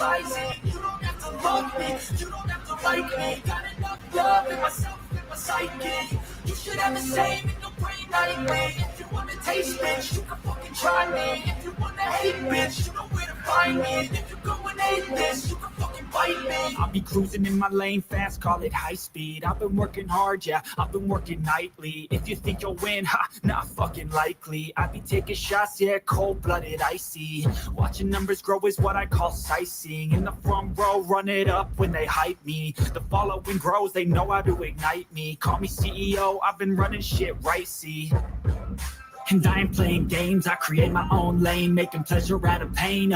rising. You don't have to love me, you don't have to like me. Got enough love in myself and my psyche. You should have the same in your brain nightly. If you wanna taste, bitch, you can fucking try me. If you wanna hate, bitch, you know where to find me. If you go and hate this, you can fucking bite me. I'll be cruising in my lane fast, call it high speed. I've been working hard, yeah, I've been working nightly. If you think you'll win, ha, not fucking likely. I be taking shots, yeah, cold-blooded, icy. Watching numbers grow is what I call sightseeing. In the front row, run it up when they hype me. The following grows, they know how to ignite me. Call me CEO, I've been running shit right, see. And I ain't playing games, I create my own lane, making pleasure out of pain,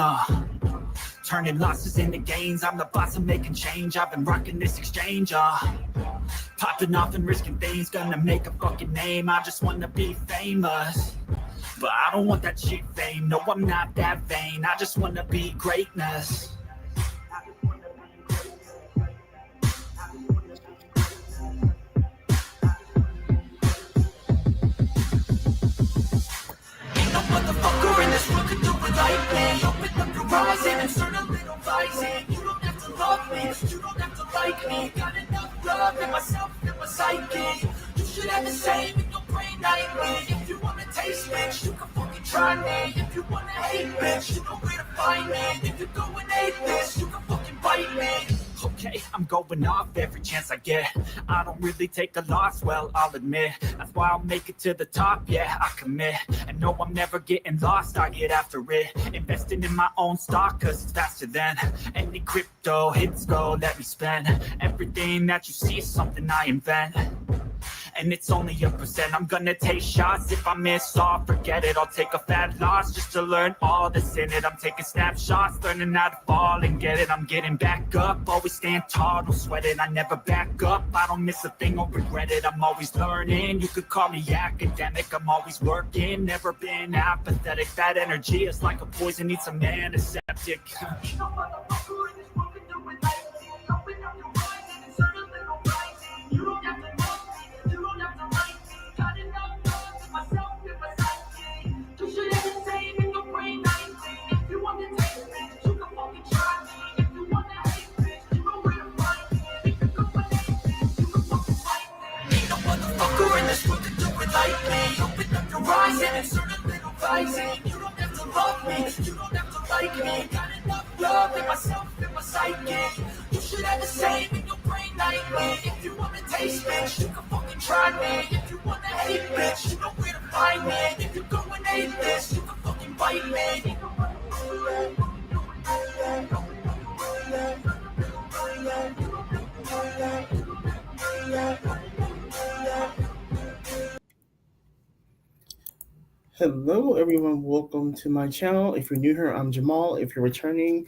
turning losses into gains. I'm the boss, I'm making change. I've been rocking this exchange, popping off and risking things. Gonna make a fucking name. I just wanna be famous, but I don't want that shit fame. No, I'm not that vain. I just wanna be greatness. Ain't no motherfucker in this world could do it like me. Open up your eyes and insert a little rising. You don't have to love me, you don't have to like me. Got enough love in myself and my psyche. You should have the same in your brain nightly. If you wanna taste, bitch, you can fucking try me. If you wanna hate, bitch, you know where to find me. If you go and hate this, you can fucking bite me. Okay, I'm going off every chance I get. I don't really take a loss, well, I'll admit. That's why I'll make it to the top, yeah, I commit. And no, I'm never getting lost, I get after it. Investing in my own stock, cause it's faster than any crypto hits go, let me spend. Everything that you see is something I invent, and it's only a percent. I'm gonna take shots. If I miss all, forget it. I'll take a fat loss just to learn all that's in it. I'm taking snapshots, learning how to fall and get it. I'm getting back up, always stand tall, don't sweat it. I never back up, I don't miss a thing or regret it. I'm always learning, you could call me academic. I'm always working, never been apathetic. That energy is like a poison, needs some antiseptic. You don't have to love me, you don't have to like me. Got enough love in myself and my psyche. You should have the same in your brain nightly. If you want to taste bitch, you can fucking try me. If you want to hate bitch, you know where to find me. If you go and hate bitch, you can fucking fight me. Ain't no motherfucker in this world can do it like me. Open up your eyes and insert a little rising. You don't have to love me, you don't have to like me. Got enough love in myself and my psyche. You should have the same in your brain nightly. If you wanna taste, bitch, you can fucking try me. If you wanna hate, bitch, you know where to find me. If you go and hate this, you can fucking bite me. Hello everyone, welcome to my channel. If you're new here, I'm Jamal. If you're returning,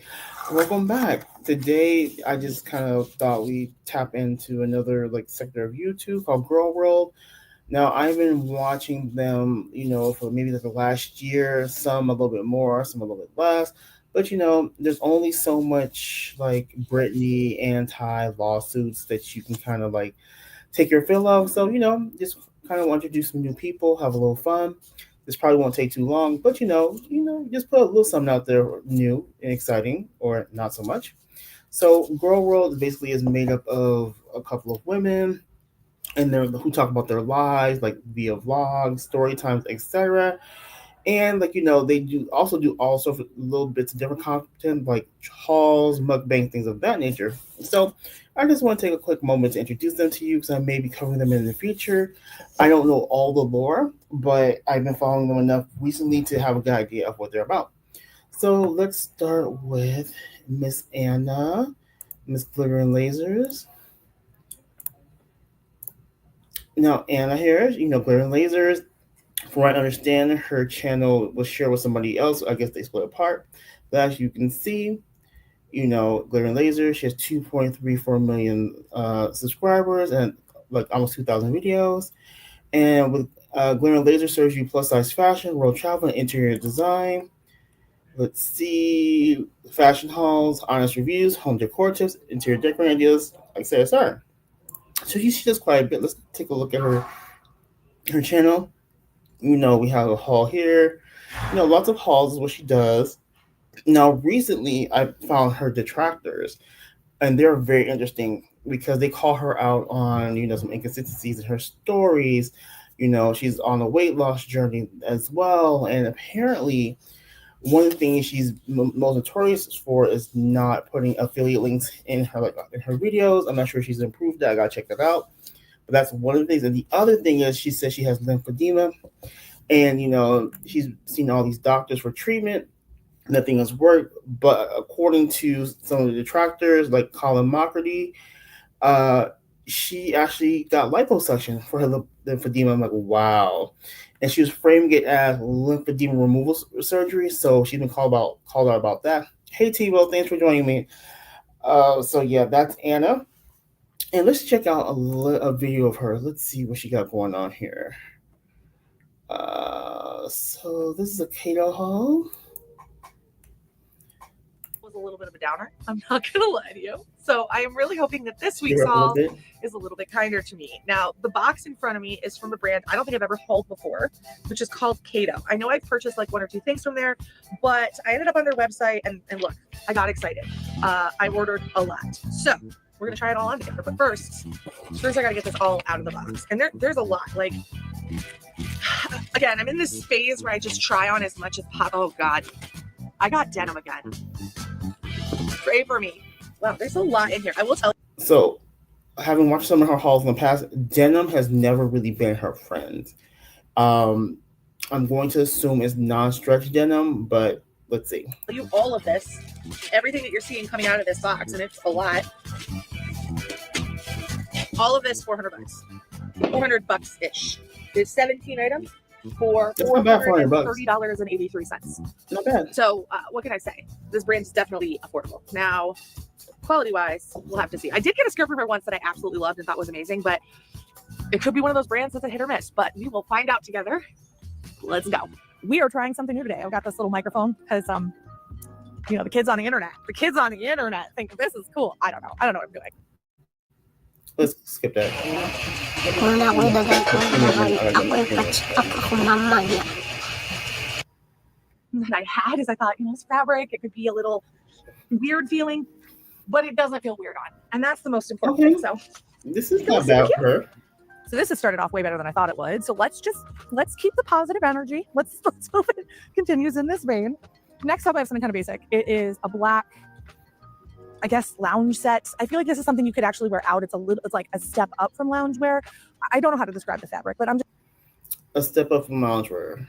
welcome back. Today I just kind of thought we'd tap into another sector of YouTube called Girl World. Now I've been watching them, for maybe the last year, some a little bit more, some a little bit less. But there's only so much Britney anti-lawsuits that you can kind of take your fill of. So, just kind of want to introduce some new people, have a little fun. This probably won't take too long, but just put a little something out there new and exciting, or not so much. So Girl World basically is made up of a couple of women, and who talk about their lives, via vlogs, story times, etc. And they do all sorts of little bits of different content, like hauls, mukbang, things of that nature. So I just want to take a quick moment to introduce them to you, because I may be covering them in the future. I don't know all the lore, but I've been following them enough recently to have a good idea of what they're about. So let's start with Miss Anna, Miss Glitter and Lasers. Now Anna here, Glitter and Lasers. From what I understand, her channel was shared with somebody else. I guess they split apart. But as you can see, Glitter and Laser, she has 2.34 million subscribers and almost 2,000 videos. And with Glitter and Laser serves you plus size fashion, world travel, and interior design. Let's see, fashion hauls, honest reviews, home decor tips, interior decorating ideas, etc. So she does quite a bit. Let's take a look at her channel. We have a haul here. Lots of hauls is what she does. Now, recently, I found her detractors, and they're very interesting because they call her out on some inconsistencies in her stories. She's on a weight loss journey as well, and apparently one of the things she's most notorious for is not putting affiliate links in her in her videos. I'm not sure she's improved that. I gotta check that out. But that's one of the things. And the other thing is she says she has lymphedema, and she's seen all these doctors for treatment. Nothing has worked. But according to some of the detractors, like Colin Mockerty, uh, she actually got liposuction for her lymphedema. I'm like, wow. And she was framing it as lymphedema removal surgery. So she's been called out about that. Hey Tebow, thanks for joining me. So yeah, that's Anna. And let's check out a video of her. Let's see what she got going on here. So this is a Cato haul. Was a little bit of a downer. I'm not gonna lie to you. So I am really hoping that this week's haul is a little bit kinder to me. Now, the box in front of me is from a brand I don't think I've ever hauled before, which is called Cato. I know I've purchased like 1 or 2 things from there, but I ended up on their website and look, I got excited. I ordered a lot. So we're gonna try it all on together. But first I gotta get this all out of the box. And there's a lot. Like, again, I'm in this phase where I just try on as much as possible. Oh God, I got denim again. Pray for me. Wow, there's a lot in here. I will tell you. So, having watched some of her hauls in the past, denim has never really been her friend. I'm going to assume it's non-stretch denim, but let's see. You all of this, everything that you're seeing coming out of this box, and it's a lot. All of this, $400, $400 ish. There's 17 items for $430.83. Not bad. So what can I say? This brand is definitely affordable. Now, quality-wise, we'll have to see. I did get a skirt from her once that I absolutely loved and thought was amazing, but it could be one of those brands that's a hit or miss. But we will find out together. Let's go. We are trying something new today. I've got this little microphone because, the kids on the internet. The kids on the internet think this is cool. I don't know what I'm doing. Let's skip that. That I had is I thought, it's fabric. It could be a little weird feeling, but it doesn't feel weird on. And that's the most important thing. So this is not bad for her. So this has started off way better than I thought it would. So let's keep the positive energy. Let's hope it continues in this vein. Next up, I have something kind of basic. It is a black, I guess, lounge set. I feel like this is something you could actually wear out. It's like a step up from loungewear. I don't know how to describe the fabric, but I'm just a step up from loungewear.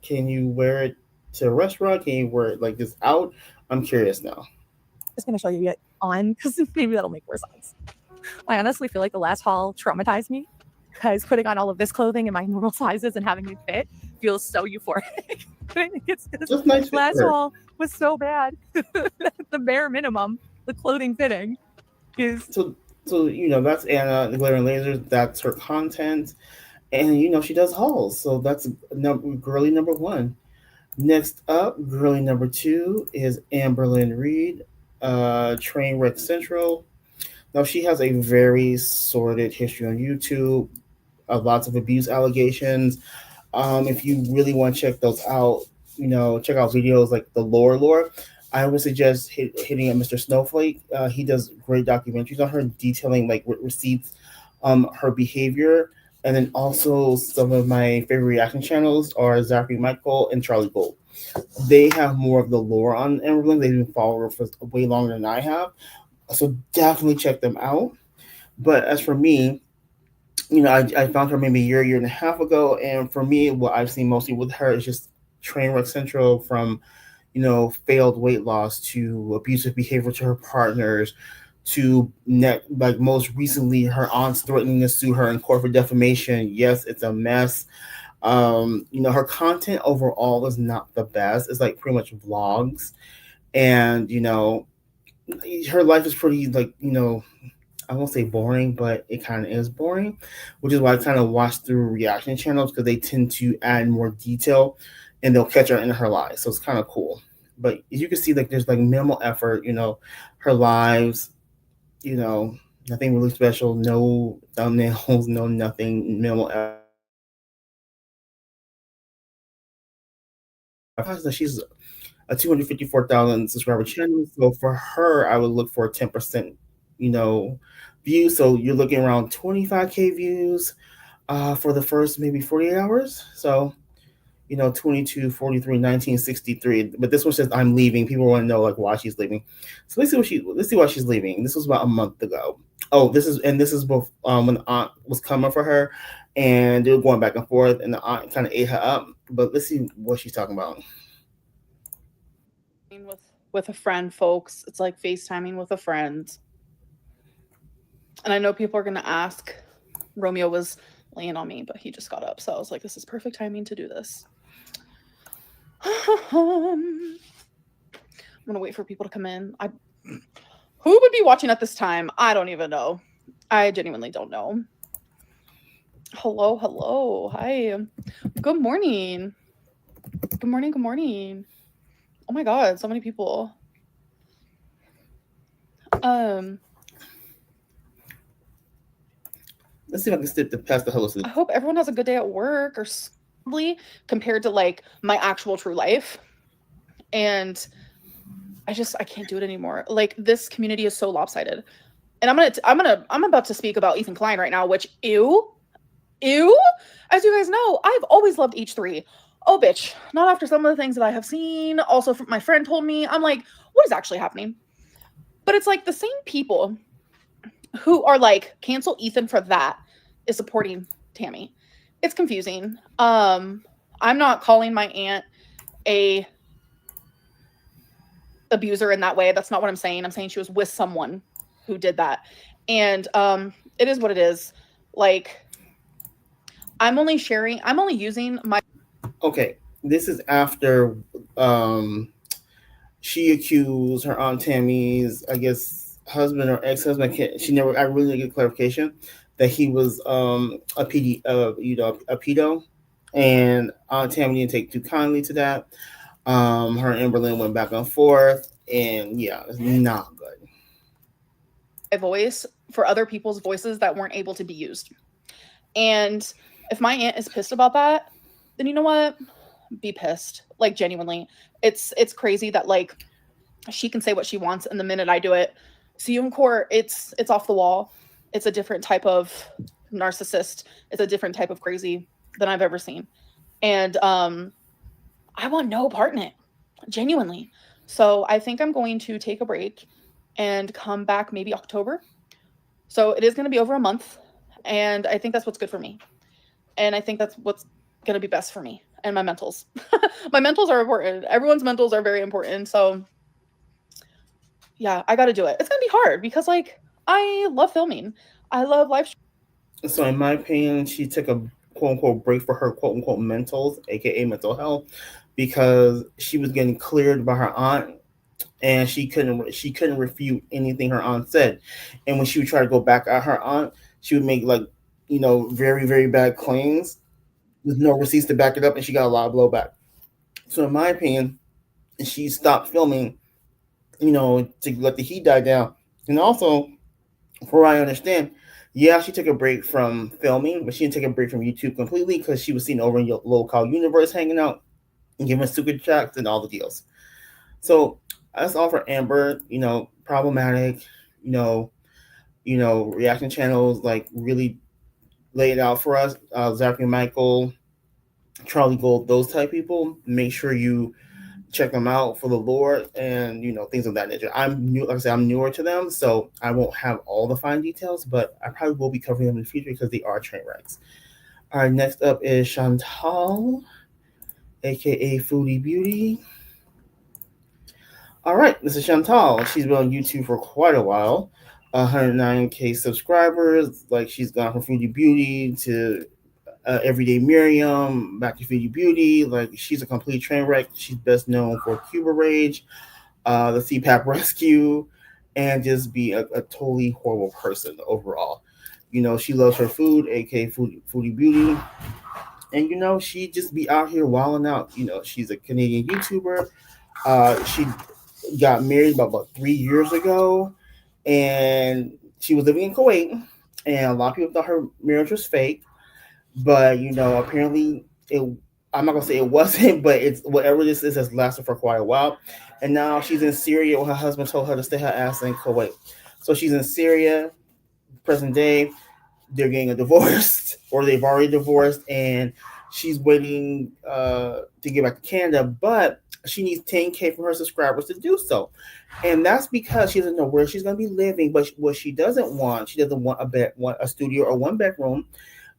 Can you wear it to a restaurant? Can you wear it like this out? I'm curious now. Just gonna show you it on because maybe that'll make more sense. I honestly feel like the last haul traumatized me because putting on all of this clothing in my normal sizes and having it fit feels so euphoric. I think it's nice. Last haul was so bad. The bare minimum, the clothing fitting is so that's Anna, the Glitter and Lasers. That's her content, and she does hauls. So that's girly number 1. Next up, girly number 2 is Amberlynn Reed, Trainwreck Central. Now she has a very sordid history on YouTube, lots of abuse allegations. If you really want to check those out, check out videos like the lore. I would suggest hitting up Mr. Snowflake. He does great documentaries on her, detailing like receipts, her behavior, and then also some of my favorite reaction channels are Zachary Michael and Charlie Gold. They have more of the lore on Amberlynn. They've been following her for way longer than I have, so definitely check them out. But as for me, I found her maybe a year and a half ago, and for me, what I've seen mostly with her is just Trainwreck Central, from failed weight loss to abusive behavior to her partners to like most recently her aunts threatening to sue her in court for defamation. Yes, it's a mess. Her content overall is not the best. It's like pretty much vlogs, and her life is pretty like I won't say boring, but it kind of is boring, which is why I kind of watch through reaction channels because they tend to add more detail and they'll catch her in her lives. So it's kind of cool. But as you can see, like there's like minimal effort, her lives, nothing really special, no thumbnails, no nothing, minimal effort. She's a 254,000 subscriber channel. So for her, I would look for a 10%, view. So you're looking around 25K views for the first maybe 48 hours. So 22, 43, 19, 63. But this one says I'm leaving. People want to know like why she's leaving. So let's see why she's leaving. This was about a month ago. Oh, this is both when the aunt was coming for her, and they were going back and forth, and the aunt kind of ate her up. But let's see what she's talking about. With a friend, folks. It's like FaceTiming with a friend. And I know people are gonna ask. Romeo was laying on me, but he just got up, so I was like, this is perfect timing to do this. I'm gonna wait for people to come in. Who would be watching at this time? I don't even know. I genuinely don't know. Hello. Hi. Good morning. Good morning. Oh my god, so many people. Let's see if I can skip past the hello. I hope everyone has a good day at work or compared to like my actual true life. And I can't do it anymore. Like this community is so lopsided. And I'm about to speak about Ethan Klein right now, which ew. As you guys know, I've always loved H3. Oh bitch, not after some of the things that I have seen. Also, my friend told me, I'm like, what is actually happening? But it's like the same people who are like, cancel Ethan for that is supporting Tammy. It's confusing. I'm not calling my aunt a abuser in that way. That's not what I'm saying. I'm saying she was with someone who did that. And it is what it is. Like, I'm only using my... Okay, this is after she accused her Aunt Tammy's, I guess, husband or ex-husband. I really didn't get clarification that he was a pedo, and Aunt Tammy didn't take too kindly to that. Her and Amberlynn went back and forth, and yeah, it's not good. A voice for other people's voices that weren't able to be used. And if my aunt is pissed about that, then you know what? Be pissed. Like, genuinely. It's crazy that like she can say what she wants, and the minute I do it, see you in court, it's off the wall. It's a different type of narcissist. It's a different type of crazy than I've ever seen. And I want no part in it. Genuinely. So I think I'm going to take a break and come back maybe October. So it is going to be over a month. And I think that's what's good for me. And I think that's what's going to be best for me and my mentals. My mentals are important. Everyone's mentals are very important. So yeah, I got to do it. It's going to be hard because like I love filming. I love live streaming. So in my opinion, she took a quote unquote break for her quote unquote mentals, aka mental health, because she was getting cleared by her aunt, and she couldn't refute anything her aunt said. And when she would try to go back at her aunt, she would make like, very, very bad claims with no receipts to back it up, and she got a lot of blowback. So in my opinion, she stopped filming, to let the heat die down. And also, from what I understand, yeah, she took a break from filming, but she didn't take a break from YouTube completely because she was seen over in your local universe hanging out and giving super chats and all the deals. So that's all for Amber. Problematic. Reaction channels like really lay it out for us. Zachary Michael, Charlie Gold, those type people. Make sure you check them out for the lore and things of that nature. I'm new, like I said, I'm newer to them, so I won't have all the fine details, but I probably will be covering them in the future because they are train wrecks. All right, next up is Chantal, aka Foodie Beauty. All right, this is Chantal. She's been on YouTube for quite a while. 109K subscribers. Like, she's gone from Foodie Beauty to Everyday Miriam, back to Foodie Beauty. Like, she's a complete train wreck. She's best known for Cuba Rage, the CPAP Rescue, and just be a totally horrible person overall. She loves her food, aka Foodie Beauty. And, she just be out here wilding out. She's a Canadian YouTuber. She got married about 3 years ago, and she was living in Kuwait, and a lot of people thought her marriage was fake. But apparently I'm not gonna say it wasn't, but it's whatever this is has lasted for quite a while. And now she's in Syria where her husband told her to stay her ass in Kuwait. So she's in Syria, present day. They're getting a divorce, or they've already divorced, and she's waiting to get back to Canada, but she needs 10K from her subscribers to do so. And that's because she doesn't know where she's going to be living. But what she doesn't want a studio or one bedroom.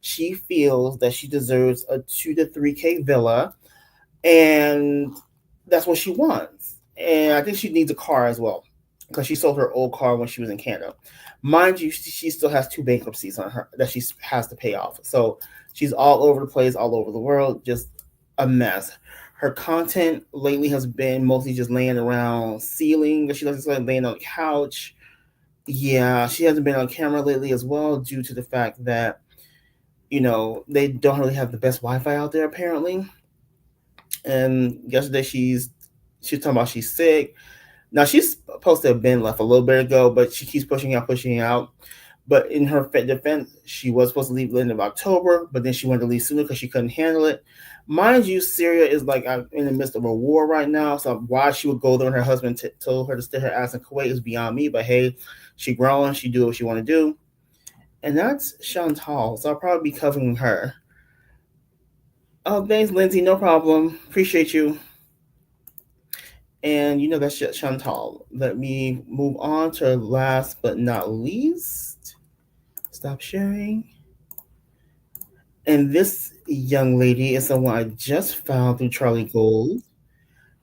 She feels that she deserves a 2 to 3K villa, and that's what she wants. And I think she needs a car as well because she sold her old car when she was in Canada. Mind you, she still has 2 bankruptcies on her that she has to pay off. So she's all over the place, all over the world, just a mess. Her content lately has been mostly just laying around ceiling. She doesn't like laying on the couch. Yeah, she hasn't been on camera lately as well due to the fact that they don't really have the best Wi-Fi out there apparently. And yesterday she's talking about she's sick. Now she's supposed to have been left a little bit ago, but she keeps pushing out. But in her defense, she was supposed to leave the end of October, but then she wanted to leave sooner because she couldn't handle it. Mind you, Syria is like in the midst of a war right now, so why she would go there and her husband told her to stay her ass in Kuwait is beyond me. But hey, she growing, she do what she want to do, and that's Chantal. So I'll probably be covering her. Oh, thanks, Lindsay. No problem. Appreciate you. And that's Chantal. Let me move on to last but not least. Stop sharing. And this young lady is someone I just found through Charlie Gold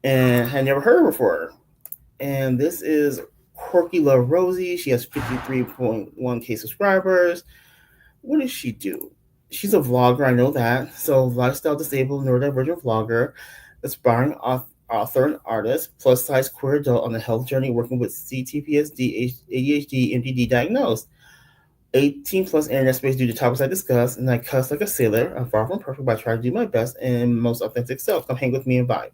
and had never heard of her before. And this is Quirkyloveerosee. She has 53.1K subscribers. What does she do? She's a vlogger, I know that. So lifestyle disabled neurodivergent vlogger, aspiring author and artist, plus size queer adult on a health journey working with CTPSD, ADHD, MDD diagnosed. 18 plus internet space due to topics I discuss, and I cuss like a sailor. I'm far from perfect, but I try to do my best and most authentic self. Come hang with me and vibe.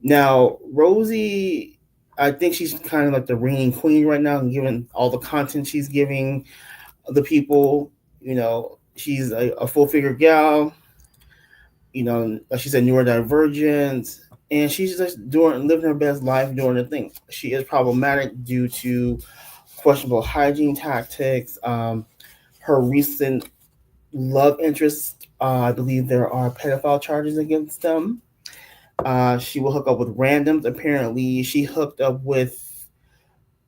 Now, Rosie, I think she's kind of like the reigning queen right now, given all the content she's giving the people. She's a full-figure gal. Like she said, neurodivergent, and she's just living her best life, doing her thing. She is problematic due to questionable hygiene tactics. Her recent love interest, I believe there are pedophile charges against them. She will hook up with randoms. Apparently, she hooked up with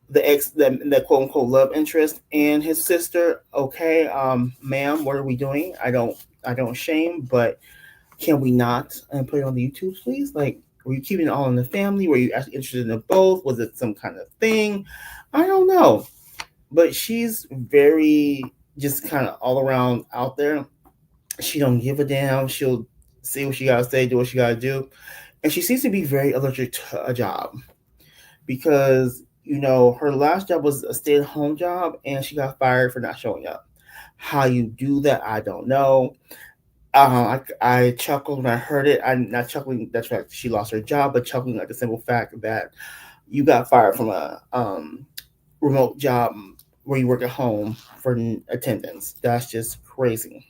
the quote unquote love interest and his sister. Okay, ma'am, what are we doing? I don't shame, but can we not put it on the YouTube, please? Like, were you keeping it all in the family? Were you actually interested in them both? Was it some kind of thing? I don't know. But she's very just kind of all around out there. She don't give a damn. She'll say what she gotta say, do what she gotta do. And she seems to be very allergic to a job. Because, her last job was a stay-at-home job and she got fired for not showing up. How you do that, I don't know. I chuckled when I heard it. I'm not chuckling that's right, she lost her job, but chuckling at the simple fact that you got fired from a remote job where you work at home for attendance. That's just crazy.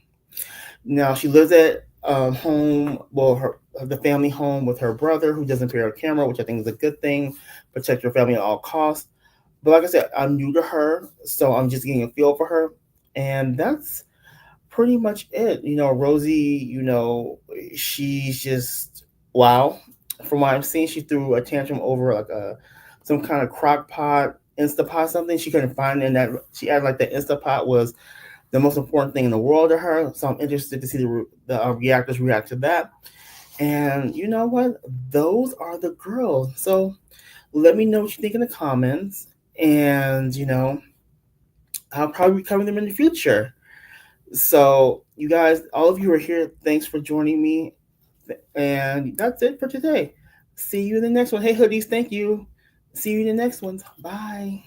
Now she lives at home, the family home with her brother who doesn't pay her camera, which I think is a good thing. Protect your family at all costs. But like I said, I'm new to her, so I'm just getting a feel for her, and that's pretty much it. Rosie, she's just wow. From what I'm seeing, she threw a tantrum over like some kind of crock pot, Instapot, something she couldn't find, and that she acted like the Instapot was the most important thing in the world to her. So I'm interested to see the reactors react to that. And you know what? Those are the girls. So let me know what you think in the comments, and I'll probably be covering them in the future. So you guys, all of you are here. Thanks for joining me. And that's it for today. See you in the next one. Hey, hoodies, thank you. See you in the next one. Bye.